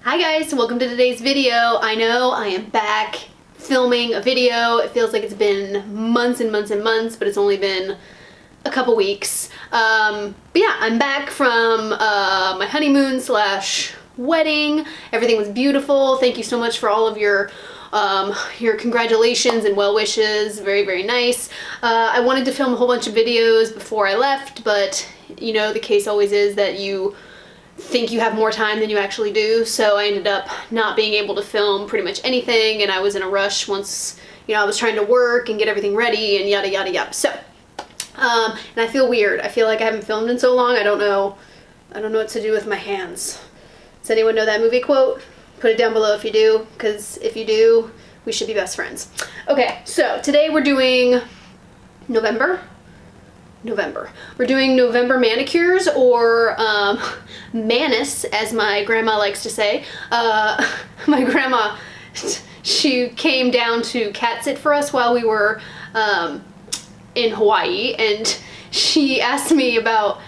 Hi guys, welcome to today's video. I know I am back filming a video. It feels like it's been months and months and months, but it's only been a couple weeks. But yeah, I'm back from my honeymoon slash wedding. Everything was beautiful. Thank you so much for all of your congratulations and well wishes. Very, very nice. I wanted to film a whole bunch of videos before I left, but you know, the case always is that you think you have more time than you actually do, so I ended up not being able to film pretty much anything, and I was in a rush once, you know, I was trying to work and get everything ready and yada yada yada. So and I feel weird. I feel like I haven't filmed in so long. I don't know what to do with my hands. Does anyone know that movie quote? Put it down below if you do, because if you do, we should be best friends. Okay, so today we're doing November. We're doing November manicures, or Manis, as my grandma likes to say. My grandma, she came down to cat sit for us while we were in Hawaii, and she asked me about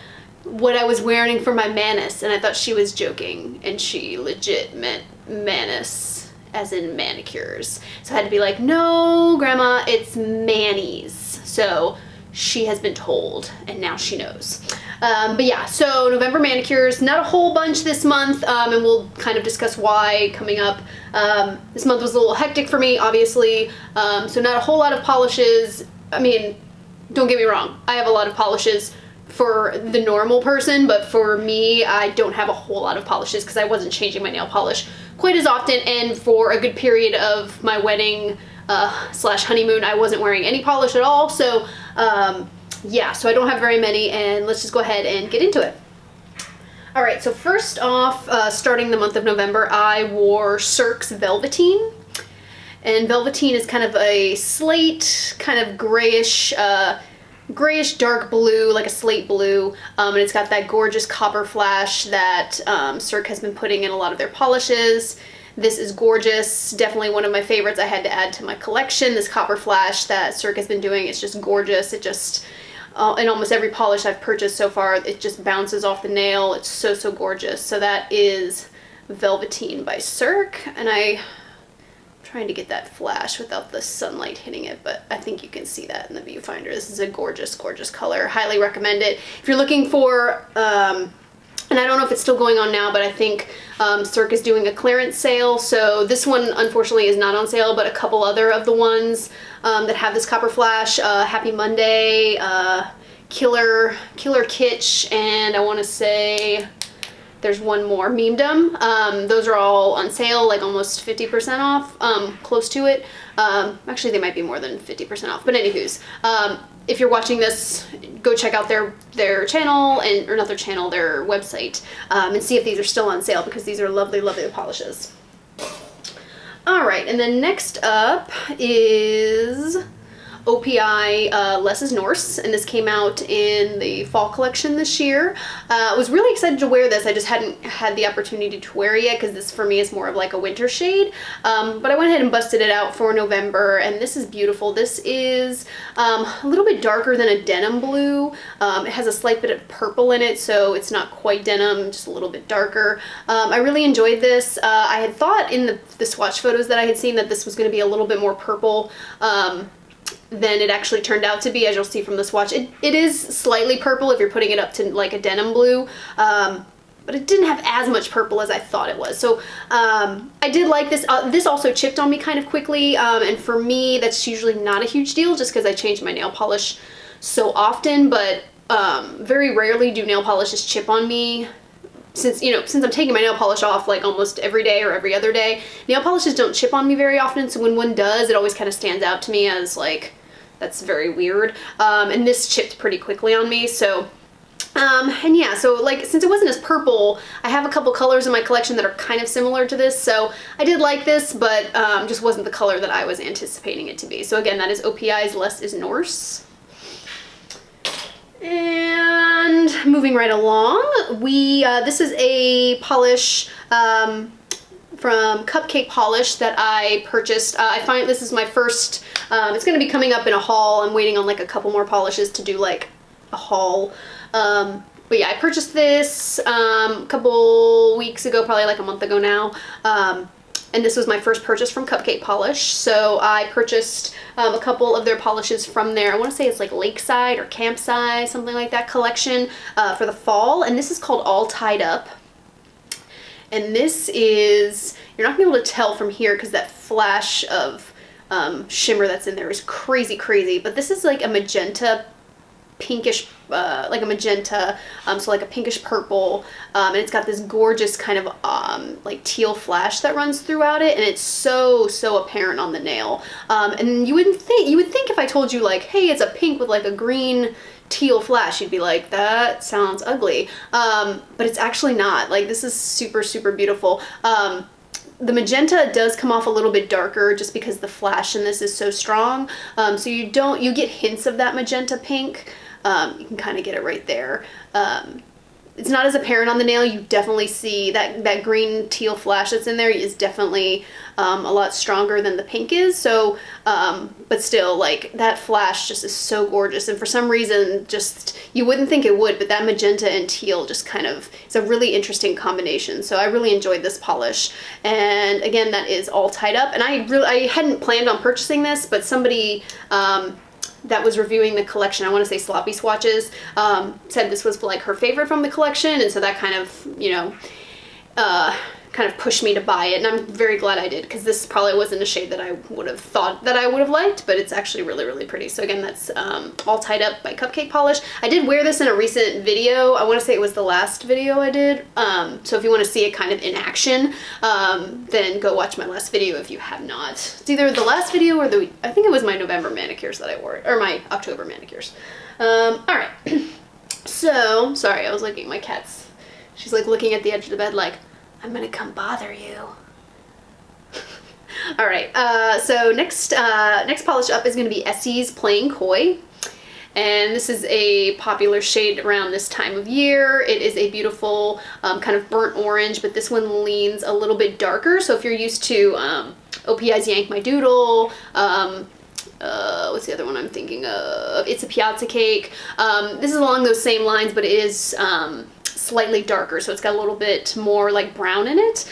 what I was wearing for my Manis, and I thought she was joking, and she legit meant Manis as in manicures. So I had to be like, no, grandma, it's manis. So she has been told, and now she knows. But yeah, so November manicures, not a whole bunch this month, and we'll kind of discuss why coming up. This month was a little hectic for me, obviously, so not a whole lot of polishes. I mean, don't get me wrong, I have a lot of polishes for the normal person, but for me, I don't have a whole lot of polishes because I wasn't changing my nail polish quite as often, and for a good period of my wedding slash honeymoon, I wasn't wearing any polish at all. So yeah, so I don't have very many, and let's just go ahead and get into it. All right, so first off, starting the month of November, I wore Cirque's Velvetine. And Velvetine is kind of a slate, kind of grayish dark blue, like a slate blue, and it's got that gorgeous copper flash that Cirque has been putting in a lot of their polishes. This is gorgeous, definitely one of my favorites I had to add to my collection. This copper flash that Cirque has been doing, it's just gorgeous. It just, in almost every polish I've purchased so far, it just bounces off the nail. It's so, so gorgeous. So that is Velvetine by Cirque, and I'm trying to get that flash without the sunlight hitting it, but I think you can see that in the viewfinder. This is a gorgeous, gorgeous color. Highly recommend it. If you're looking for, and I don't know if it's still going on now, but I think Cirque is doing a clearance sale. So this one, unfortunately, is not on sale, but a couple other of the ones that have this copper flash, Happy Monday, Killer Kitsch, and I want to say there's one more, Memedom. Those are all on sale, like almost 50% off, close to it. Actually, they might be more than 50% off, but anywho's. If you're watching this, go check out their channel, or not their channel, their website, and see if these are still on sale, because these are lovely, lovely polishes. All right, and then next up is OPI Less is Norse, and this came out in the fall collection this year. I was really excited to wear this. I just hadn't had the opportunity to wear it yet, because this for me is more of like a winter shade, but I went ahead and busted it out for November, and this is beautiful. This is a little bit darker than a denim blue. It has a slight bit of purple in it, so it's not quite denim, just a little bit darker. I really enjoyed this. I had thought in the swatch photos that I had seen that this was going to be a little bit more purple than it actually turned out to be, as you'll see from the swatch. It is slightly purple if you're putting it up to like a denim blue, but it didn't have as much purple as I thought it was. So I did like this. This also chipped on me kind of quickly, and for me that's usually not a huge deal just because I change my nail polish so often, but very rarely do nail polishes chip on me. Since I'm taking my nail polish off like almost every day or every other day, nail polishes don't chip on me very often, so when one does, it always kind of stands out to me as like, that's very weird. And this chipped pretty quickly on me, so and yeah, so like, since it wasn't as purple, I have a couple colors in my collection that are kind of similar to this, so I did like this, but just wasn't the color that I was anticipating it to be. So again, that is OPI's Less is Norse. And moving right along, this is a polish from Cupcake polish that I purchased. I find this is my first, it's going to be coming up in a haul. I'm waiting on like a couple more polishes to do like a haul. But yeah, I purchased this a couple weeks ago, probably like a month ago now. And this was my first purchase from Cupcake Polish. So I purchased a couple of their polishes from their, I want to say it's like Lakeside or Campside, something like that collection for the fall. And this is called All Tied Up. And this is, you're not gonna be able to tell from here because that flash of shimmer that's in there is crazy, crazy. But this is like a magenta, pinkish, like a magenta, so like a pinkish purple, and it's got this gorgeous kind of like teal flash that runs throughout it, and it's so apparent on the nail. And you would think if I told you like, hey, it's a pink with like a green teal flash, you'd be like, that sounds ugly. But it's actually not. Like, this is super beautiful. The magenta does come off a little bit darker just because the flash in this is so strong. So you get hints of that magenta pink. You can kind of get it right there. It's not as apparent on the nail. You definitely see that green teal flash that's in there is definitely a lot stronger than the pink is. So, but still, like, that flash just is so gorgeous. And for some reason, just, you wouldn't think it would, but that magenta and teal just kind of, it's a really interesting combination. So I really enjoyed this polish. And again, that is All Tied Up. And I hadn't planned on purchasing this, but somebody, that was reviewing the collection, I want to say Sloppy Swatches, said this was like her favorite from the collection, and so that kind of, you know, kind of pushed me to buy it, and I'm very glad I did, because this probably wasn't a shade that I would have thought that I would have liked, but it's actually really pretty. So again, that's All Tied Up by Cupcake Polish. I did wear this in a recent video. I want to say it was the last video I did, so if you want to see it kind of in action, then go watch my last video if you have not. It's either the last video or I think it was my November manicures that I wore, or my October manicures. Alright, so, sorry, I was looking at my cat's, she's like looking at the edge of the bed like, I'm gonna come bother you. All right, so next polish up is gonna be Essie's Playing Coy. And this is a popular shade around this time of year. It is a beautiful kind of burnt orange, but this one leans a little bit darker. So if you're used to OPI's Yank My Doodle, what's the other one I'm thinking of? It's a Piazza Cake. This is along those same lines, but it is slightly darker, so it's got a little bit more like brown in it.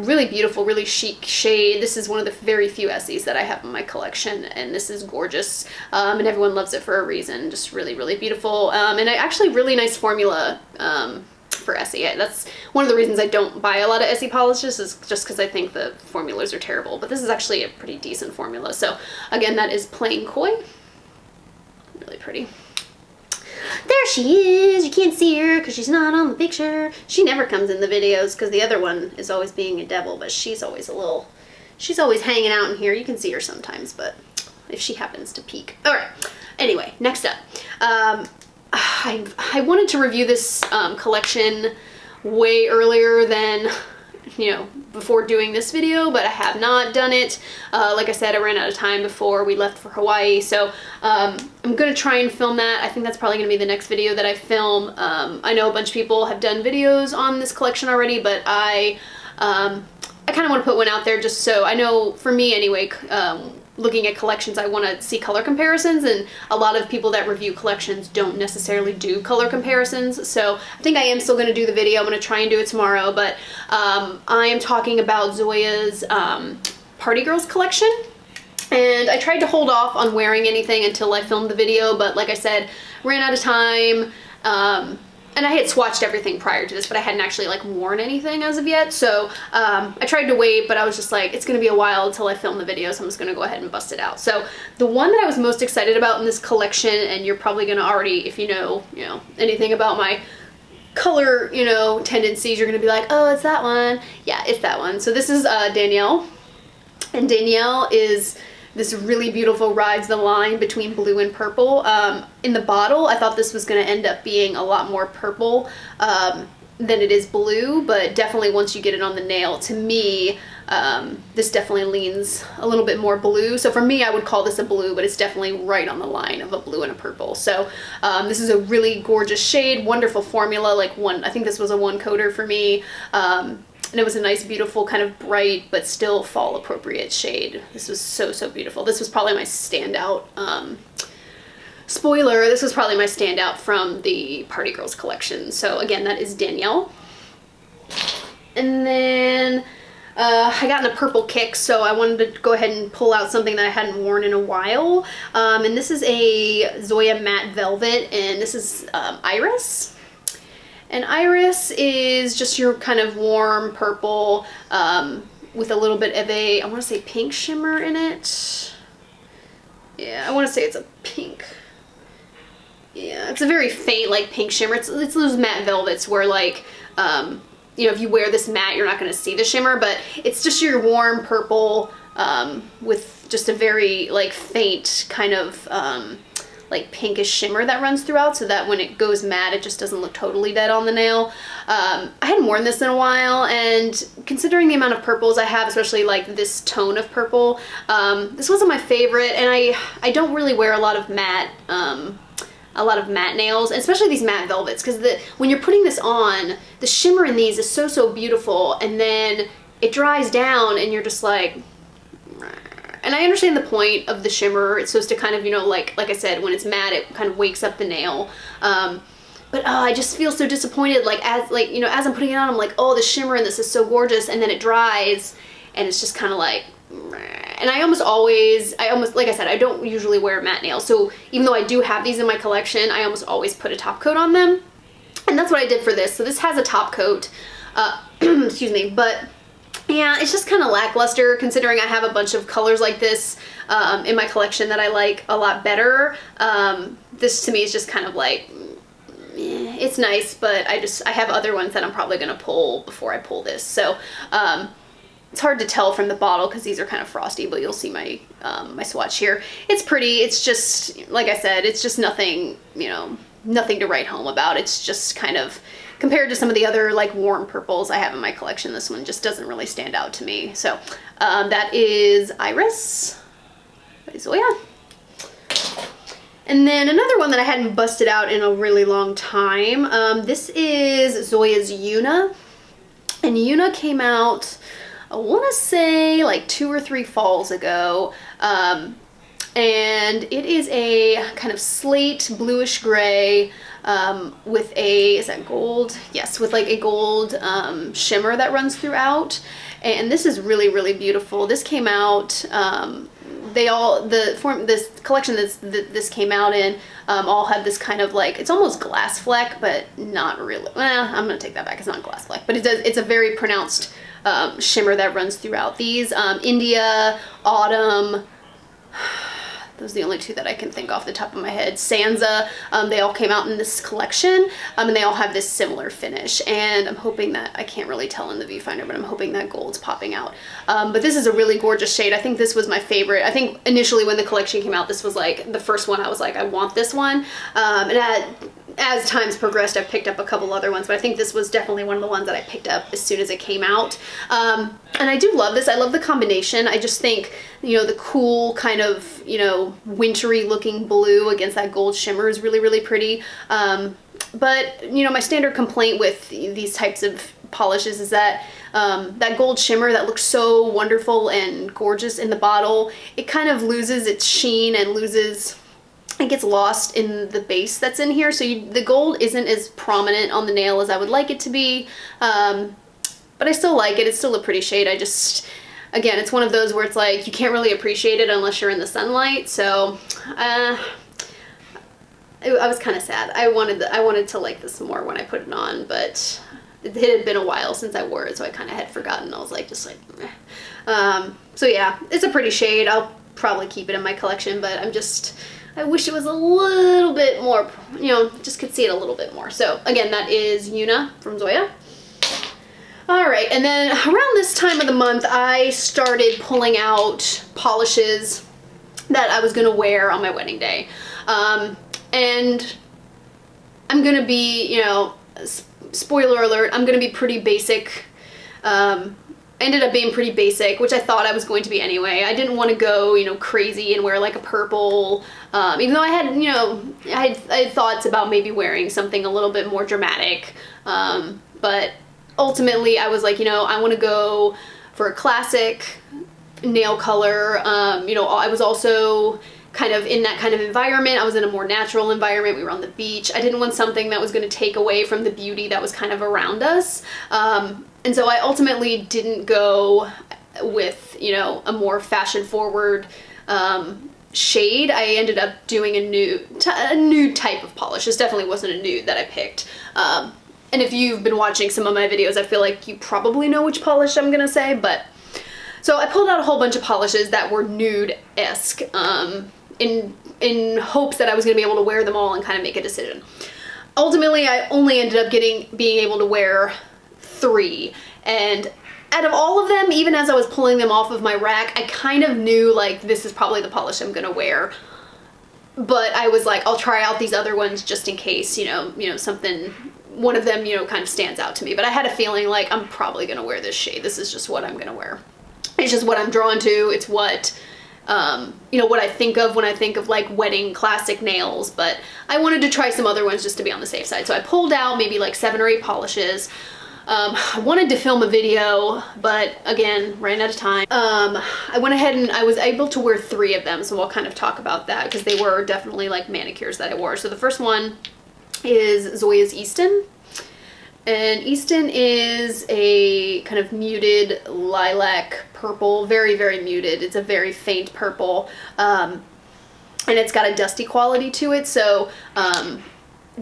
Really beautiful, really chic shade. This is one of the very few Essies that I have in my collection, and this is gorgeous, and everyone loves it for a reason. Just really beautiful, and actually really nice formula for Essie. That's one of the reasons I don't buy a lot of Essie polishes, is just because I think the formulas are terrible, but this is actually a pretty decent formula. So again, that is Playing Coy. Really pretty. There she is. You can't see her because she's not on the picture. She never comes in the videos because the other one is always being a devil, but she's always hanging out in here. You can see her sometimes, but if she happens to peek. All right. Anyway, next up. I wanted to review this collection way earlier than, you know, before doing this video, but I have not done it. Like I said, I ran out of time before we left for Hawaii, so I'm gonna try and film that. I think that's probably gonna be the next video that I film. I know a bunch of people have done videos on this collection already, but I kind of want to put one out there just so I know, for me anyway, looking at collections, I want to see color comparisons, and a lot of people that review collections don't necessarily do color comparisons, so I think I am still going to do the video. I'm going to try and do it tomorrow, but I am talking about Zoya's Party Girls collection, and I tried to hold off on wearing anything until I filmed the video, but like I said, ran out of time, and I had swatched everything prior to this, but I hadn't actually like worn anything as of yet. So I tried to wait, but I was just like, it's gonna be a while until I film the video, so I'm just gonna go ahead and bust it out. So the one that I was most excited about in this collection, and you're probably gonna already, if you know anything about my color, tendencies, you're gonna be like, oh, it's that one. Yeah, it's that one. So this is Danielle, and Danielle is this really beautiful rides the line between blue and purple. In the bottle, I thought this was going to end up being a lot more purple than it is blue, but definitely once you get it on the nail, to me, this definitely leans a little bit more blue. So for me, I would call this a blue, but it's definitely right on the line of a blue and a purple. So this is a really gorgeous shade, wonderful formula, I think this was a one coater for me. And it was a nice, beautiful, kind of bright, but still fall-appropriate shade. This was so beautiful. This was probably my standout spoiler, this was probably my standout from the Party Girls collection. So again, that is Danielle. And then I got in a purple kick, so I wanted to go ahead and pull out something that I hadn't worn in a while. And this is a Zoya Matte Velvet, and this is Iris. And Iris is just your kind of warm purple with a little bit of a, I want to say pink shimmer in it. Yeah, I want to say it's a pink. Yeah, it's a very faint like pink shimmer. It's those matte velvets where like, you know, if you wear this matte, you're not going to see the shimmer, but it's just your warm purple with just a very like faint kind of like pinkish shimmer that runs throughout, so that when it goes matte, it just doesn't look totally dead on the nail. I hadn't worn this in a while, and considering the amount of purples I have, especially like this tone of purple, this wasn't my favorite, and I don't really wear a lot of matte nails, and especially these matte velvets, because when you're putting this on, the shimmer in these is so beautiful, and then it dries down and you're just like, and I understand the point of the shimmer. It's supposed to kind of, you know, like I said, when it's matte, it kind of wakes up the nail. But I just feel so disappointed, like as I'm putting it on, I'm like, oh, the shimmer in this is so gorgeous, and then it dries and it's just kind of like, and I almost, like I said, I don't usually wear matte nails, so even though I do have these in my collection, I almost always put a top coat on them, and that's what I did for this. So this has a top coat, excuse me, but yeah, it's just kind of lackluster considering I have a bunch of colors like this in my collection that I like a lot better. This to me is just kind of like, it's nice, but I have other ones that I'm probably gonna pull before I pull this. So it's hard to tell from the bottle because these are kind of frosty, but you'll see my my swatch here. It's pretty. It's just, like I said, it's just nothing, you know, nothing to write home about. It's just kind of, compared to some of the other like warm purples I have in my collection, this one just doesn't really stand out to me. So that is Iris by Zoya. And then another one that I hadn't busted out in a really long time. This is Zoya's Yuna. And Yuna came out, I want to say like 2 or 3 falls ago. And it is a kind of slate bluish gray with a, is that gold? Yes, with like a gold shimmer that runs throughout. And this is really, really beautiful. This came out, this collection this came out in all have this kind of like, it's almost glass fleck, but not really. Well, I'm gonna take that back. It's not glass fleck, but it's a very pronounced shimmer that runs throughout these. India, Autumn, those are the only 2 that I can think off the top of my head. Sansa, they all came out in this collection, and they all have this similar finish. And I'm hoping that, I can't really tell in the viewfinder, but I'm hoping that gold's popping out. But this is a really gorgeous shade. I think this was my favorite. I think initially when the collection came out, this was like the first one I was like, I want this one. And as time's progressed, I've picked up a couple other ones, but I think this was definitely one of the ones that I picked up as soon as it came out. And I do love this. I love the combination. I just think, you know, the cool kind of, you know, wintry looking blue against that gold shimmer is really, really pretty. But, you know, my standard complaint with these types of polishes is that that gold shimmer that looks so wonderful and gorgeous in the bottle, it kind of loses its sheen and it gets lost in the base that's in here. So the gold isn't as prominent on the nail as I would like it to be. But I still like it. It's still a pretty shade. I just, again, it's one of those where it's like, you can't really appreciate it unless you're in the sunlight. So I was kind of sad. I wanted to like this more when I put it on, but it had been a while since I wore it, so I kind of had forgotten. I was like, just like, meh. So yeah, it's a pretty shade. I'll probably keep it in my collection, but I wish it was a little bit more, you know, just could see it a little bit more. So again, that is Yuna from Zoya. All right, and then around this time of the month, I started pulling out polishes that I was gonna wear on my wedding day. And I'm gonna be, you know, spoiler alert, I'm gonna be pretty basic. Ended up being pretty basic, which I thought I was going to be anyway. I didn't want to go, you know, crazy and wear like a purple, even though I had, you know, I had thoughts about maybe wearing something a little bit more dramatic. But ultimately I was like, you know, I want to go for a classic nail color. You know, I was also kind of in that kind of environment. I was in a more natural environment. We were on the beach. I didn't want something that was going to take away from the beauty that was kind of around us. And so I ultimately didn't go with, you know, a more fashion forward shade. I ended up doing a nude type of polish. This definitely wasn't a nude that I picked. And if you've been watching some of my videos, I feel like you probably know which polish I'm gonna say, but so I pulled out a whole bunch of polishes that were nude-esque in hopes that I was gonna be able to wear them all and kind of make a decision. Ultimately, I only ended up being able to wear 3, and out of all of them, even as I was pulling them off of my rack, I kind of knew like this is probably the polish I'm gonna wear. But I was like, I'll try out these other ones just in case, you know, something, one of them, you know, kind of stands out to me. But I had a feeling like I'm probably gonna wear this shade. This is just what I'm gonna wear. It's just what I'm drawn to. It's what, you know, what I think of when I think of like wedding classic nails. But I wanted to try some other ones just to be on the safe side. So I pulled out maybe like 7 or 8 polishes. I wanted to film a video, but again, ran out of time. I went ahead and I was able to wear 3 of them, so I'll kind of talk about that because they were definitely like manicures that I wore. So the first one is Zoya's Eastyn. And Eastyn is a kind of muted lilac purple, very, very muted. It's a very faint purple, and it's got a dusty quality to it, so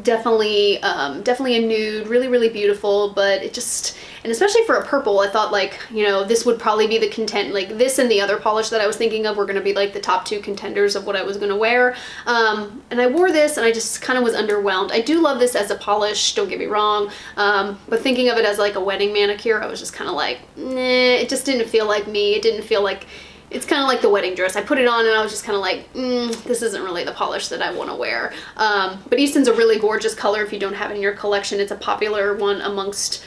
definitely a nude, really, really beautiful, but it just, and especially for a purple, I thought like, you know, this would probably be the like this and the other polish that I was thinking of were going to be like the top 2 contenders of what I was going to wear. And I wore this and I just kind of was underwhelmed. I do love this as a polish, don't get me wrong, but thinking of it as like a wedding manicure, I was just kind of like, nah, it just didn't feel like me. It didn't feel like, it's kind of like the wedding dress. I put it on and I was just kind of like, this isn't really the polish that I want to wear. But Eastyn's a really gorgeous color if you don't have it in your collection. It's a popular one amongst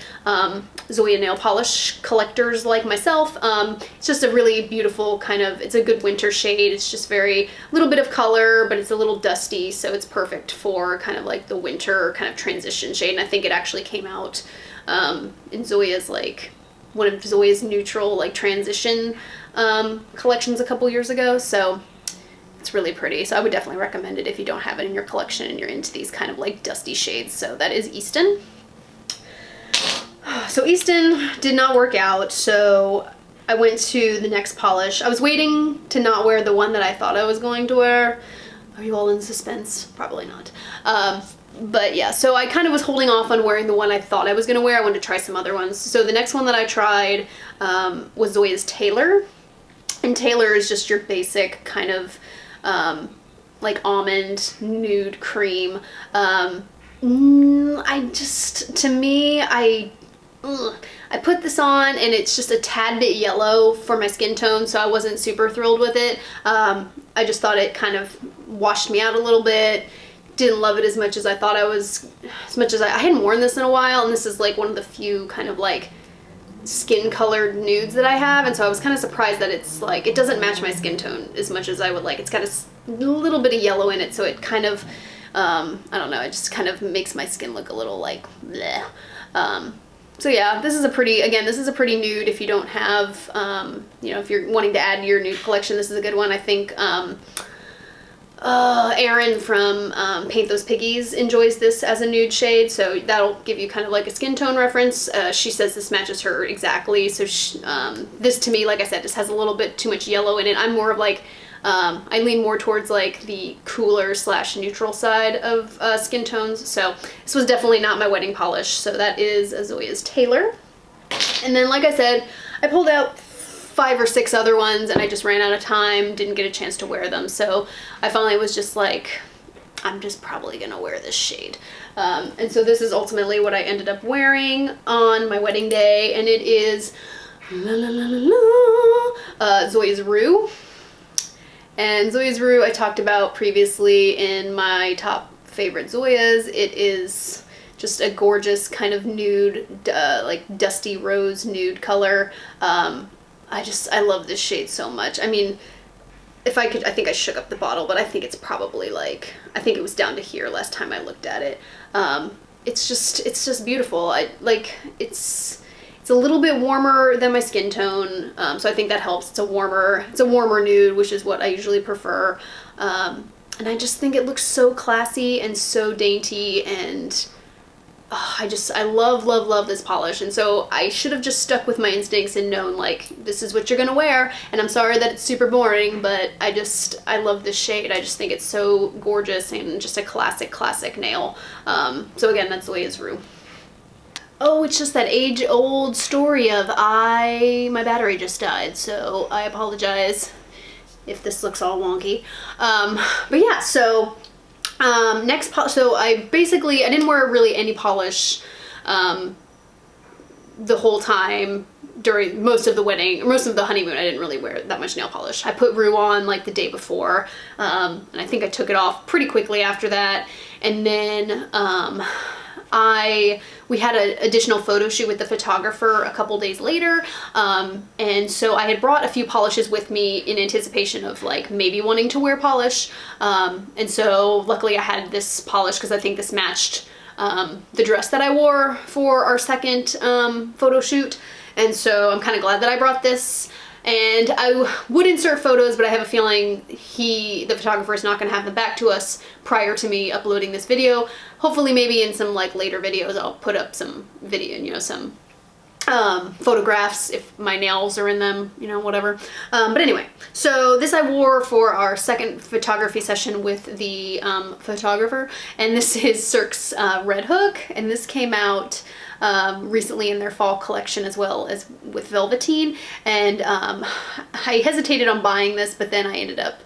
Zoya nail polish collectors like myself. It's just a really beautiful kind of, it's a good winter shade. It's just very, little bit of color, but it's a little dusty, so it's perfect for kind of like the winter kind of transition shade. And I think it actually came out in Zoya's like, one of Zoya's neutral like transition collections a couple years ago, so it's really pretty. So I would definitely recommend it if you don't have it in your collection and you're into these kind of like dusty shades. So that is Eastyn. So Eastyn did not work out, so I went to the next polish. I was waiting to not wear the one that I thought I was going to wear. Are you all in suspense? Probably not. But yeah, so I kind of was holding off on wearing the one I thought I was gonna wear. I wanted to try some other ones. So the next one that I tried was Zoya's Taylor. And Taylor is just your basic kind of like almond nude cream. I just, to me, I put this on and it's just a tad bit yellow for my skin tone, so I wasn't super thrilled with it. I just thought it kind of washed me out a little bit. Didn't love it as much as I thought I was, I hadn't worn this in a while, and this is like one of the few kind of like skin colored nudes that I have, and so I was kind of surprised that it's like, it doesn't match my skin tone as much as I would like. It's got a little bit of yellow in it, so it kind of, I don't know, it just kind of makes my skin look a little like bleh. So yeah, this is a pretty, again, this is a pretty nude if you don't have, you know, if you're wanting to add to your nude collection, this is a good one. I think, Erin from Paint Those Piggies enjoys this as a nude shade, so that'll give you kind of like a skin tone reference. She says this matches her exactly, so this to me, like I said, just has a little bit too much yellow in it. I'm more of like, I lean more towards like the cooler / neutral side of skin tones, so this was definitely not my wedding polish. So that is Zoya's Taylor. And then, like I said, I pulled out 5 or 6 other ones and I just ran out of time, didn't get a chance to wear them, so I finally was just like, I'm just probably gonna wear this shade. And so this is ultimately what I ended up wearing on my wedding day, and it is Zoya's Rue. And Zoya's Rue I talked about previously in my top favorite Zoyas. It is just a gorgeous kind of nude, like dusty rose nude color. I love this shade so much. I mean, if I could, I think I shook up the bottle, but I think it's probably like, I think it was down to here last time I looked at it. It's just beautiful. It's It's a little bit warmer than my skin tone, so I think that helps. It's a warmer nude, which is what I usually prefer. And I just think it looks so classy and so dainty, and I love this polish. And so I should have just stuck with my instincts and known, like, this is what you're gonna wear. And I'm sorry that it's super boring, but I love this shade. I just think it's so gorgeous and just a classic nail. So again, that's Zoya's Rue. Oh, it's just that age-old story of my battery just died, so I apologize if this looks all wonky. But yeah, so next polish, so I didn't wear really any polish the whole time during most of the wedding, or most of the honeymoon. I didn't really wear that much nail polish. I put Rue on like the day before, and I think I took it off pretty quickly after that. And then we had an additional photo shoot with the photographer a couple days later, and so I had brought a few polishes with me in anticipation of like maybe wanting to wear polish, and so luckily I had this polish because I think this matched the dress that I wore for our second photo shoot, and so I'm kind of glad that I brought this. And I would insert photos, but I have a feeling the photographer is not going to have them back to us prior to me uploading this video. Hopefully maybe in some like later videos I'll put up some video, you know, some photographs if my nails are in them, you know, whatever. But anyway, so this I wore for our second photography session with the photographer, and this is Cirque's Red Hook, and this came out recently in their fall collection as well as with Velvetine. And I hesitated on buying this, but then I ended up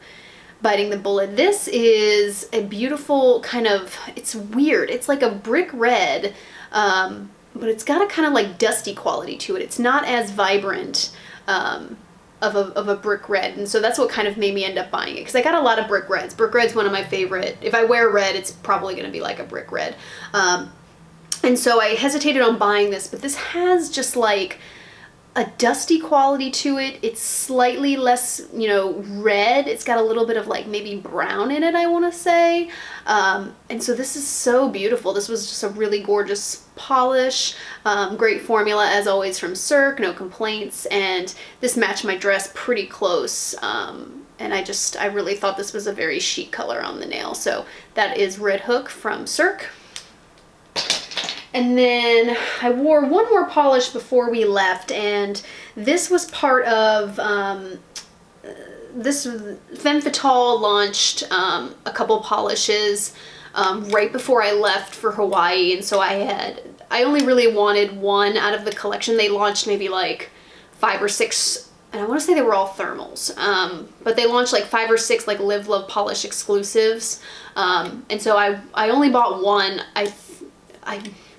biting the bullet. This is a beautiful kind of, it's weird. It's like a brick red, but it's got a kind of like dusty quality to it. It's not as vibrant of a brick red, and so that's what kind of made me end up buying it, because I got a lot of brick reds. Brick red's one of my favorite. If I wear red, it's probably going to be like a brick red. And so I hesitated on buying this, but this has just like a dusty quality to it. It's slightly less, you know, red. It's got a little bit of like maybe brown in it, I want to say. And so this is so beautiful. This was just a really gorgeous polish. Great formula as always from Cirque, no complaints. And this matched my dress pretty close. And I really thought this was a very chic color on the nail. So that is Red Hook from Cirque. And then I wore one more polish before we left, and this was part of, Femme Fatale launched a couple polishes right before I left for Hawaii, and so I only really wanted one out of the collection. They launched maybe like 5 or 6, and I want to say they were all thermals, but they launched like 5 or 6 like Live Love Polish exclusives, and so I only bought one.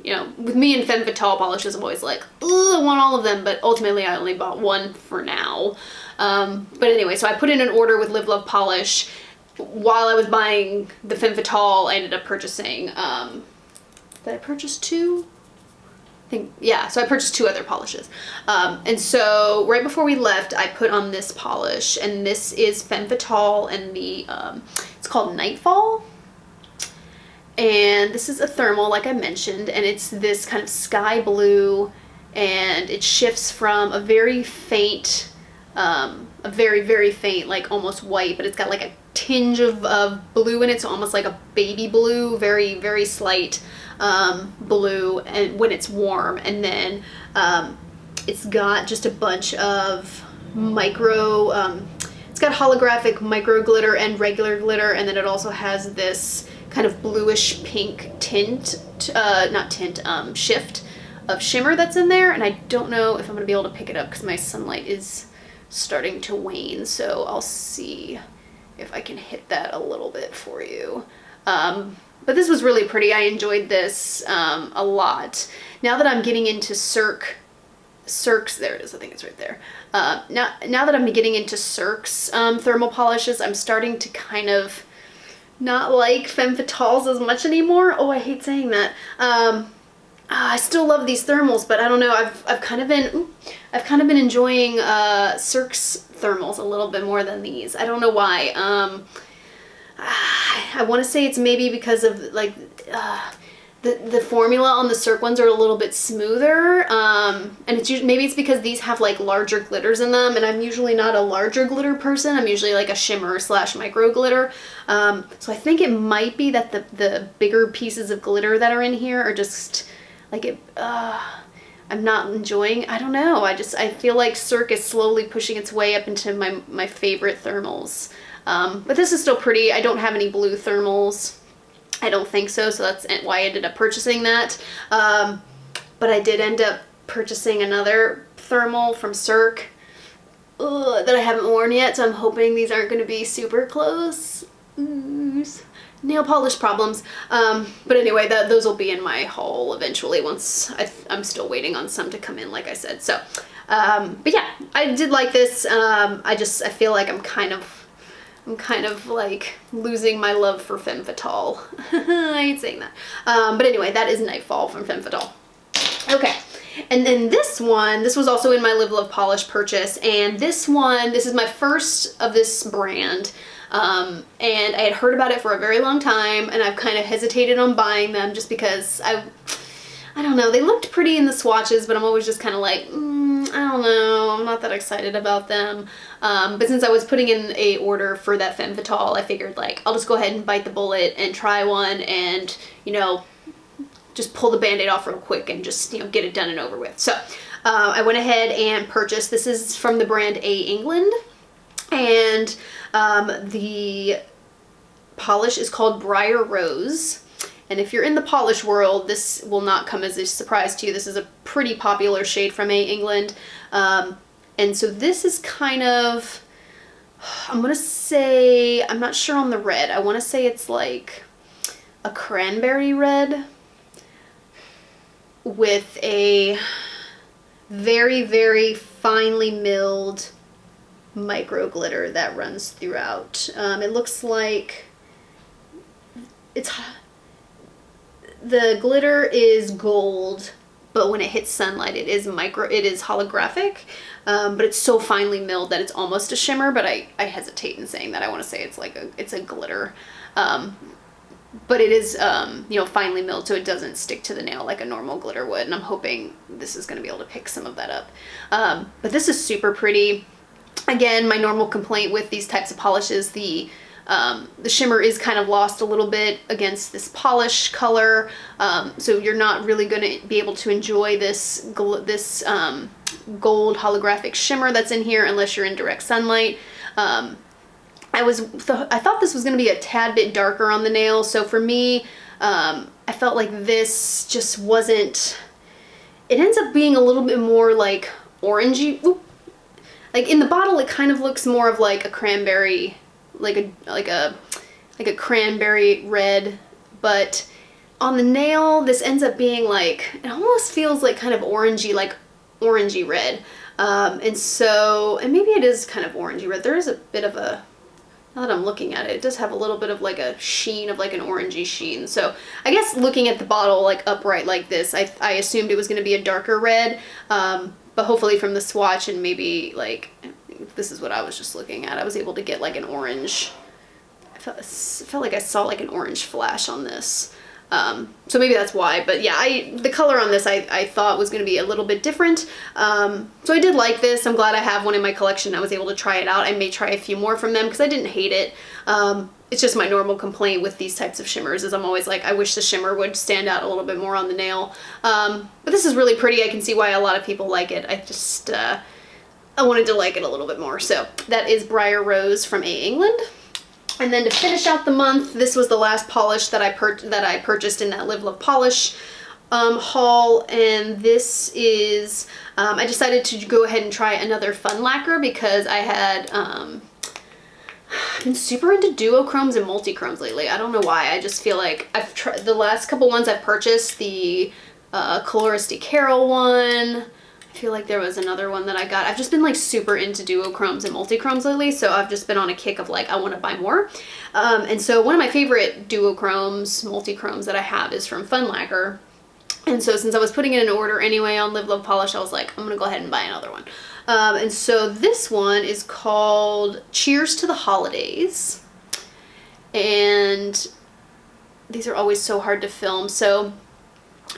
You know, with me and Femme Fatale polishes, I'm always like, I want all of them, but ultimately I only bought one for now. But anyway, so I put in an order with Live Love Polish. While I was buying the Femme Fatale, I ended up purchasing, did I purchase 2? I think, yeah, so I purchased 2 other polishes. And so right before we left, I put on this polish, and this is Femme Fatale, and it's called Nightfall. And this is a thermal, like I mentioned, and it's this kind of sky blue, and it shifts from a very faint, very faint, like almost white, but it's got like a tinge of blue in it, so almost like a baby blue, very slight blue, and when it's warm. And then it's got just a bunch of micro, it's got holographic micro glitter and regular glitter, and then it also has this kind of bluish pink tint, shift of shimmer that's in there, and I don't know if I'm gonna be able to pick it up because my sunlight is starting to wane, so I'll see if I can hit that a little bit for you. But this was really pretty. I enjoyed this a lot. Now that I'm getting into Cirque's, there it is, I think it's right there. Now that I'm getting into Cirque's thermal polishes, I'm starting to kind of not like Femme Fatales as much anymore. Oh, I hate saying that. I still love these thermals, but I don't know. I've kind of been enjoying Cirque's thermals a little bit more than these. I don't know why. I want to say it's maybe because of like the formula on the Cirque ones are a little bit smoother, and it's usually, maybe it's because these have like larger glitters in them, and I'm usually not a larger glitter person. I'm usually like a shimmer / micro glitter. So I think it might be that the bigger pieces of glitter that are in here are just like it. I'm not enjoying. I don't know. I feel like Cirque is slowly pushing its way up into my favorite thermals. But this is still pretty. I don't have any blue thermals. I don't think so, so that's why I ended up purchasing that. But I did end up purchasing another thermal from Cirque that I haven't worn yet, so I'm hoping these aren't going to be super close. Nail polish problems. But anyway, those will be in my haul eventually once I'm still waiting on some to come in, like I said. So, but yeah, I did like this. I feel like I'm kind of like losing my love for Femme Fatale. I hate saying that. But anyway, that is Nightfall from Femme Fatale. Okay. And then this was also in my Live Love Polish purchase. And this is my first of this brand. And I had heard about it for a very long time, and I've kind of hesitated on buying them just because I don't know, they looked pretty in the swatches, but I'm always just kind of like, I don't know, I'm not that excited about them. But since I was putting in a order for that Femme Fatale, I figured like, I'll just go ahead and bite the bullet and try one and, you know, just pull the Band-Aid off real quick and just, you know, get it done and over with. So, I went ahead and purchased, this is from the brand A England, and the polish is called Briar Rose. And if you're in the polish world, this will not come as a surprise to you. This is a pretty popular shade from A England. And so this is kind of, I'm gonna say, I'm not sure on the red. I wanna say it's like a cranberry red with a very, very finely milled micro glitter that runs throughout. It looks like the glitter is gold, but when it hits sunlight, it is holographic, but it's so finely milled that it's almost a shimmer, but I hesitate in saying that. I want to say it's a glitter, but it is, you know, finely milled, so it doesn't stick to the nail like a normal glitter would, and I'm hoping this is going to be able to pick some of that up. But this is super pretty. Again, my normal complaint with these types of polishes, the shimmer is kind of lost a little bit against this polish color, so you're not really going to be able to enjoy this gold holographic shimmer that's in here unless you're in direct sunlight. I thought this was going to be a tad bit darker on the nail, so for me, I felt like this just wasn't, it ends up being a little bit more like orangey. Oop. Like in the bottle, it kind of looks more of like a cranberry, like a cranberry red, but on the nail, this ends up being like, it almost feels like kind of orangey red. And maybe it is kind of orangey red. There is a bit of a, now that I'm looking at it, it does have a little bit of like a sheen of like an orangey sheen. So I guess looking at the bottle like upright like this, I assumed it was going to be a darker red. But hopefully from the swatch and maybe like, this is what I was just looking at, I was able to get like an orange, I felt like I saw like an orange flash on this. So maybe that's why, but yeah, the color on this I thought was going to be a little bit different. So I did like this. I'm glad I have one in my collection. I was able to try it out. I may try a few more from them because I didn't hate it. It's just my normal complaint with these types of shimmers is I'm always like, I wish the shimmer would stand out a little bit more on the nail. But this is really pretty. I can see why a lot of people like it. I wanted to like it a little bit more. So that is Briar Rose from A England. And then to finish out the month, this was the last polish that I purchased in that Live Love Polish haul, and this is, I decided to go ahead and try another Fun Lacquer because I had, I've been super into duochromes and multichromes lately. I don't know why. I just feel like I've tried, the last couple ones I've purchased, the Coloristy Carol one, I feel like there was another one that I got. I've just been like super into duochromes and multichromes lately, so I've just been on a kick of like, I want to buy more. And so one of my favorite duochromes, multichromes that I have is from Fun Lacquer. And so since I was putting in an order anyway on Live Love Polish, I was like, I'm gonna go ahead and buy another one. And so this one is called Cheers to the Holidays. And these are always so hard to film. So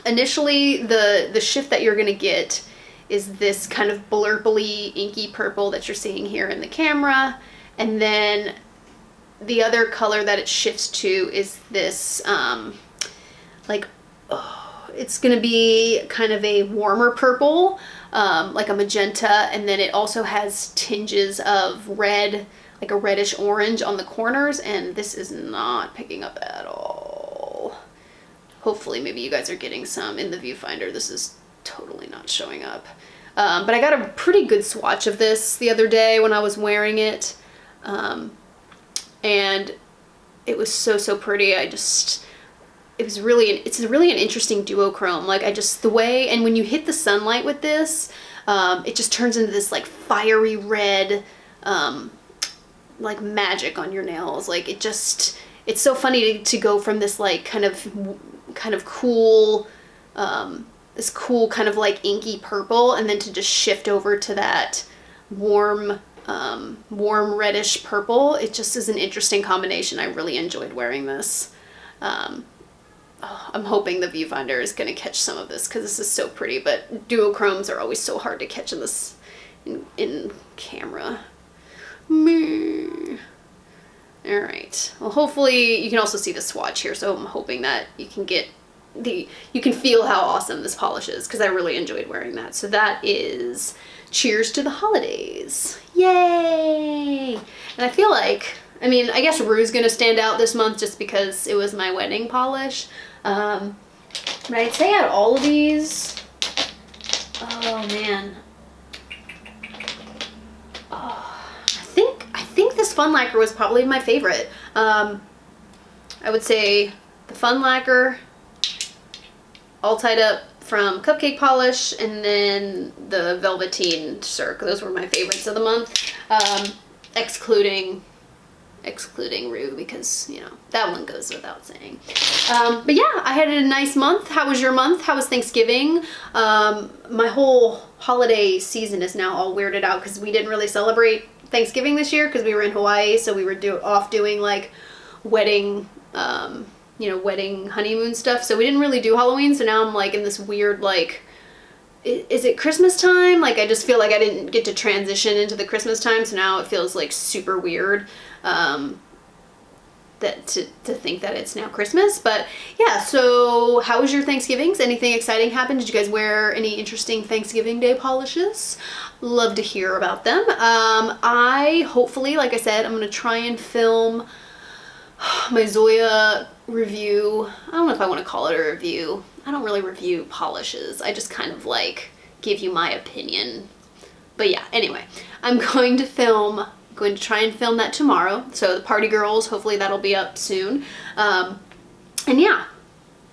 Initially, the shift that you're gonna get is this kind of blurply, inky purple that you're seeing here in the camera. And then the other color that it shifts to is this, it's gonna be kind of a warmer purple, like a magenta, and then it also has tinges of red, like a reddish orange on the corners, and this is not picking up at all. Hopefully maybe you guys are getting some in the viewfinder. This is totally not showing up. But I got a pretty good swatch of this the other day when I was wearing it. And it was so pretty. it's really an interesting duochrome. Like the way, and when you hit the sunlight with this, it just turns into this like fiery red, like magic on your nails. Like it's so funny to go from this like kind of cool, this cool kind of like inky purple, and then to just shift over to that warm reddish purple. It just is an interesting combination. I really enjoyed wearing this. I'm hoping the viewfinder is going to catch some of this because this is so pretty, but duochromes are always so hard to catch in this in camera. All right, well, hopefully you can also see the swatch here, so I'm hoping that you can get you can feel how awesome this polish is, because I really enjoyed wearing that. So that is Cheers to the Holidays. Yay! And I feel like, I mean, I guess Rue's gonna stand out this month just because it was my wedding polish. But I'd say out of all of these, oh man. Oh, I think this Fun Lacquer was probably my favorite. I would say the Fun Lacquer, All Tied Up from Cupcake polish, and then the Velvetine Cirque. Those were my favorites of the month, excluding Rue, because, you know, that one goes without saying. But yeah, I had a nice month. How was your month? How was Thanksgiving? My whole holiday season is now all weirded out because we didn't really celebrate Thanksgiving this year because we were in Hawaii, so we were off doing like wedding, wedding honeymoon stuff. So we didn't really do Halloween. So now I'm like in this weird, like, is it Christmas time? Like, I just feel like I didn't get to transition into the Christmas time. So now it feels like super weird, that to think that it's now Christmas. But yeah, so how was your Thanksgivings? Anything exciting happened? Did you guys wear any interesting Thanksgiving Day polishes? Love to hear about them. I hopefully, like I said, I'm gonna try and film my Zoya review. I don't know if I want to call it a review. I don't really review polishes. I just kind of like give you my opinion. But yeah, anyway, I'm going to try and film that tomorrow. So the Party Girls, hopefully that'll be up soon. And yeah,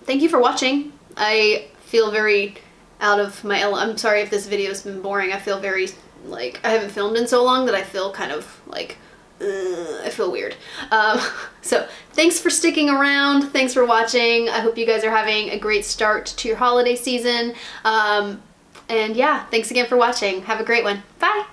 thank you for watching. I feel very out of my I'm sorry if this video's been boring. I feel very, like, I haven't filmed in so long that I feel kind of like, I feel weird. So thanks for sticking around. Thanks for watching. I hope you guys are having a great start to your holiday season. And yeah, thanks again for watching. Have a great one. Bye.